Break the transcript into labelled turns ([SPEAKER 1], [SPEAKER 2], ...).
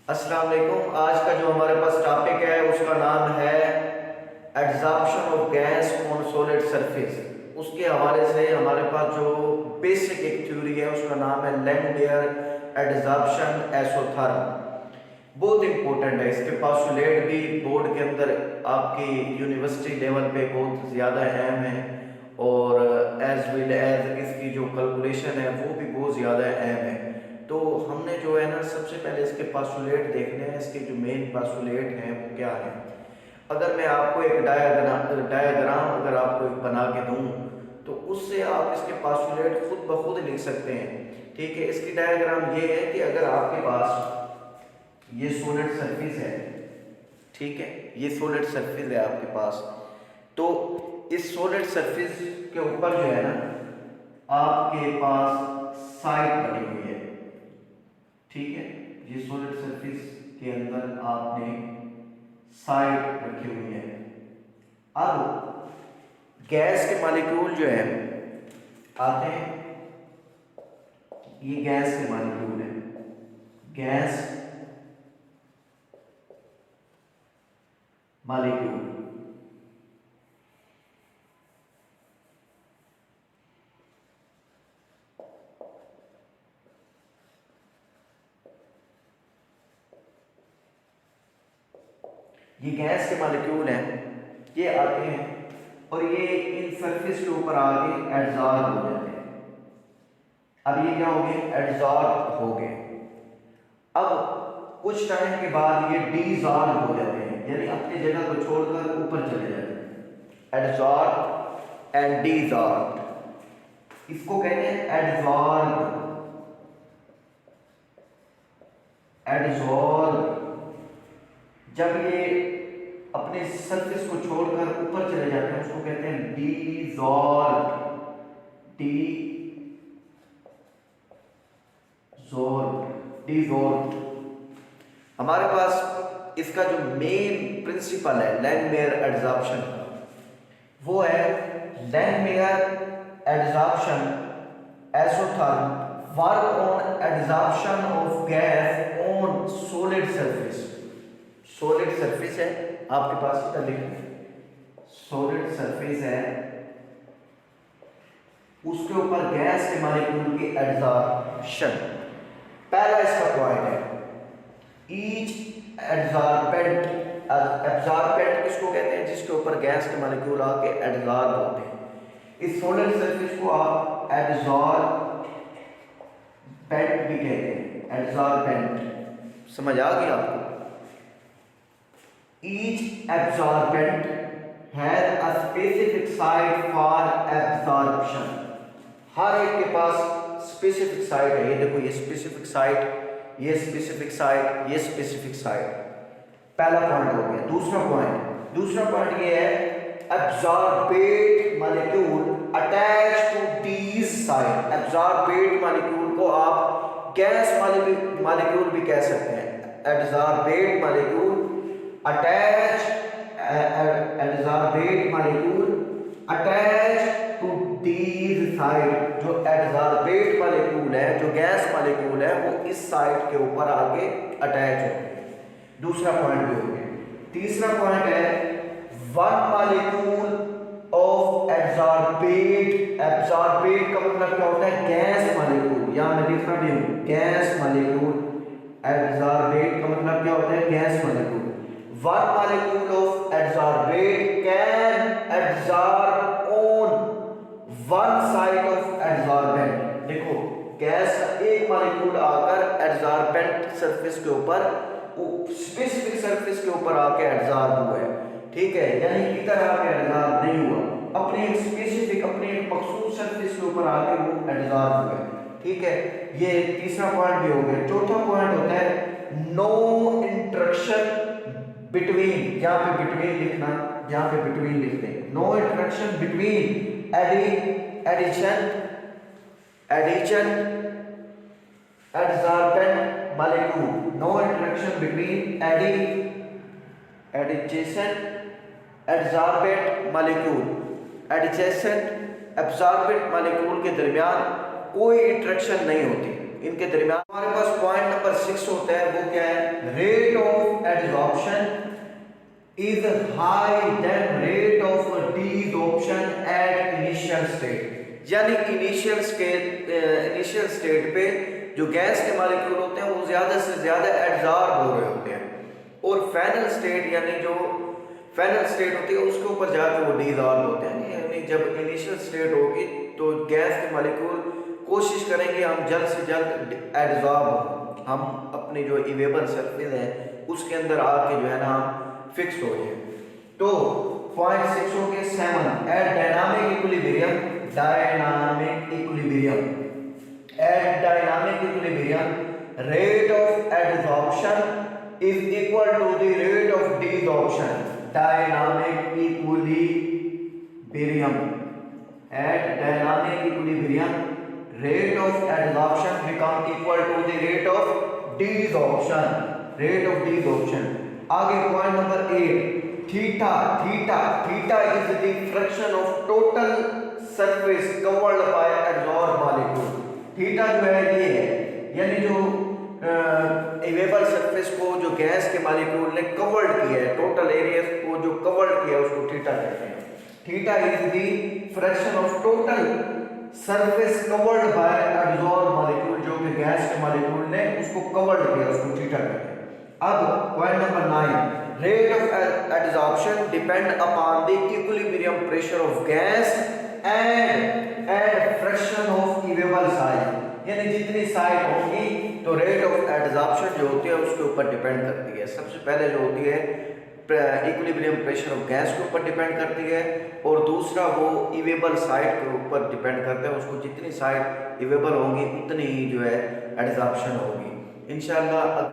[SPEAKER 1] अस्सलाम वालेकुम। आज का जो हमारे पास टॉपिक है उसका नाम है adsorption of gas on solid surface. उसके हवाले से हमारे पास जो बेसिक एक थ्योरी है उसका नाम है लैंगमियर एड्जॉर्प्शन एसोथर्म। बहुत इंपॉर्टेंट है। इसके पासुलेट भी बोर्ड के अंदर आपकी यूनिवर्सिटी लेवल पे बहुत ज़्यादा अहम है और एज वेल एज इसकी जो कैलकुलेशन है वो भी बहुत ज़्यादा अहम है। तो हमने जो है ना सबसे पहले इसके पासुलेट देखने हैं। इसके जो मेन पासुलेट हैं वो क्या है। अगर मैं आपको एक डायग्राम अगर आपको एक बना के दूं तो उससे आप इसके पासुलेट खुद ब खुद लिख सकते हैं। ठीक है, इसकी डायग्राम ये है कि अगर आपके पास ये सॉलिड सरफेस है, ठीक है, ये सॉलिड सरफेस है आपके पास, तो इस सॉलिड सरफेस के ऊपर जो है ना आपके पास साइड बनी हुई है। ठीक है, ये सॉलिड सरफेस के अंदर आपने साइड रखी हुई है। अब गैस के मॉलिक्यूल जो है आते हैं, ये गैस के मॉलिक्यूल है, गैस मॉलिक्यूल। ये गैस के मॉलिक्यूल हैं, ये आते हैं और ये इन सरफेस के ऊपर आके एडजॉर्ब हो जाते हैं। अब ये क्या हो गए, एडजॉर्ब हो गए। अब कुछ टाइम के बाद ये डिसॉल्व हो जाते हैं, यानी अपनी जगह को छोड़कर ऊपर चले जाते हैं। एडजॉर्ब एंड डिसॉल्व, इसको कहते हैं एडजॉर्ब। एडजॉर्ब जब ये अपने सरफेस को छोड़कर ऊपर चले जाते हैं उसको कहते हैं डिसॉल्व। डिसॉल्व। हमारे पास इसका जो मेन प्रिंसिपल है लैंगमियर एडजॉर्प्शन, वो है Langmuir adsorption isotherm work on adsorption of gas on solid surface. Solid surface है आपके पास, इधर लिखो, सॉलिड सरफेस है, उसके ऊपर गैस के मॉलिक्यूल की एडजॉर्प्शन। पहला इसका पॉइंट है ईच एडजॉर्बेंट। एब्जॉर्बेंट किसको कहते हैं, जिसके ऊपर गैस के मॉलिक्यूल आके एडजॉर्ब होते हैं। इस सॉलिड सरफेस को आप एडजॉर्बेंट भी कहते हैं, एडजॉर्बेंट। समझ आ गई आपको। Each absorbent has a specific site for absorption। हर एक के पास स्पेसिफिक साइट है। ये देखो, ये स्पेसिफिक साइट, ये स्पेसिफिक साइट, ये स्पेसिफिक साइट। पहला पॉइंट हो गया। दूसरा पॉइंट ये है absorbate molecule attach to these site. Absorbate molecule को आप गैस मॉलिक्यूल भी कह सकते हैं। Absorbate molecule attach, adsorbate molecule attach to these site. जो एडजॉर्बेट मॉलिक्यूल है, जो गैस मॉलिक्यूल है, वो इस साइट के ऊपर आके अटैच हो। दूसरा पॉइंट भी हो गया। तीसरा पॉइंट है one molecule of adsorbate. Absorbent का मतलब क्या होता है, गैस मॉलिक्यूल। यहां मैं लिख रहा भी हूं, गैस मॉलिक्यूल। एडजॉर्बेट का मतलब क्या होता है, gas molecule. One molecule of adsorbate can adsorb on one side of adsorbent। देखो, गैस का एक मॉलिक्यूल आकर एडसॉर्बेंट सरफेस के ऊपर, स्पेसिफिक सरफेस के ऊपर आके एडसॉर्ब हुआ है। ठीक है, यानी इधर आके एडसॉर्ब नहीं हुआ, अपने एक स्पेसिफिक, अपने एक मखसूस सरफेस के ऊपर आके वो एडसॉर्ब हुआ है। ठीक है, ये तीसरा पॉइंट भी हो गया। चौथा पॉइंट होता है नो इंटरेक्शन बिटवीन। यहाँ पे बिटवीन लिखना, यहाँ पे बिटवीन लिख दें। No interaction between addition adsorbent molecule. No interaction between adjacent adsorbent molecule. Adjacent absorbent molecule के दरमियान कोई इंटरेक्शन नहीं होती। इनके दरमियान हमारे पास पॉइंट नंबर 6 होता है, वो क्या है, rate of adsorption is high then rate of desorption at initial state. यानी इनिशियल स्टेट पे जो गैस के मॉलिक्यूल होते हैं वो ज्यादा से ज्यादा एडजॉर्ब हो रहे होते हैं, और फाइनल स्टेट यानी जो फाइनल स्टेट होती है उसके ऊपर जाकर वो डिसॉल्व होते हैं। यानी जब इनिशियल स्टेट होगी तो गैस के मॉलिक्यूल कोशिश करेंगे हम जल्द से जल्द एडजॉर्ब हो, हम अपनी जो इवेबल सरफेस है उसके अंदर आके जो है ना हम फिक्स हो जाए। तो पॉइंट 6 हो गए 7 at dynamic equilibrium, dynamic equilibrium at dynamic equilibrium rate of adsorption is equal to the rate of desorption। dynamic equilibrium at dynamic equilibrium rate of adsorption become equal to the rate of desorption, rate of desorption। आगे point number 8 theta, theta is the fraction of total surface covered by adsorbed molecule। Theta जो है ये है, यानी जो इवेबल surface को जो gas के मॉलिक्यूल ने कवर्ड किया है, टोटल एरिया को जो कवर्ड किया है उसको थीटा कहते हैं। Theta is the fraction of total surface covered by adsorb molecule, जो कि गैस के मॉलिक्यूल ने उसको कवर्ड किया उसको थीटा कहते हैं। अब point number 9 rate of adsorption depend upon the equilibrium pressure of gas and fraction of इवेबल size. यानी जितनी साइज होगी तो रेट ऑफ एडसॉर्प्शन जो होती है उसके ऊपर डिपेंड करती है। सबसे पहले जो होती है इक्विलिब्रियम प्रेशर ऑफ गैस के ऊपर डिपेंड करती है, और दूसरा वो इवेबल साइड के ऊपर डिपेंड करता है, उसको जितनी साइड इवेबल होगी उतनी ही जो है एडसॉर्प्शन होगी। इंशाल्लाह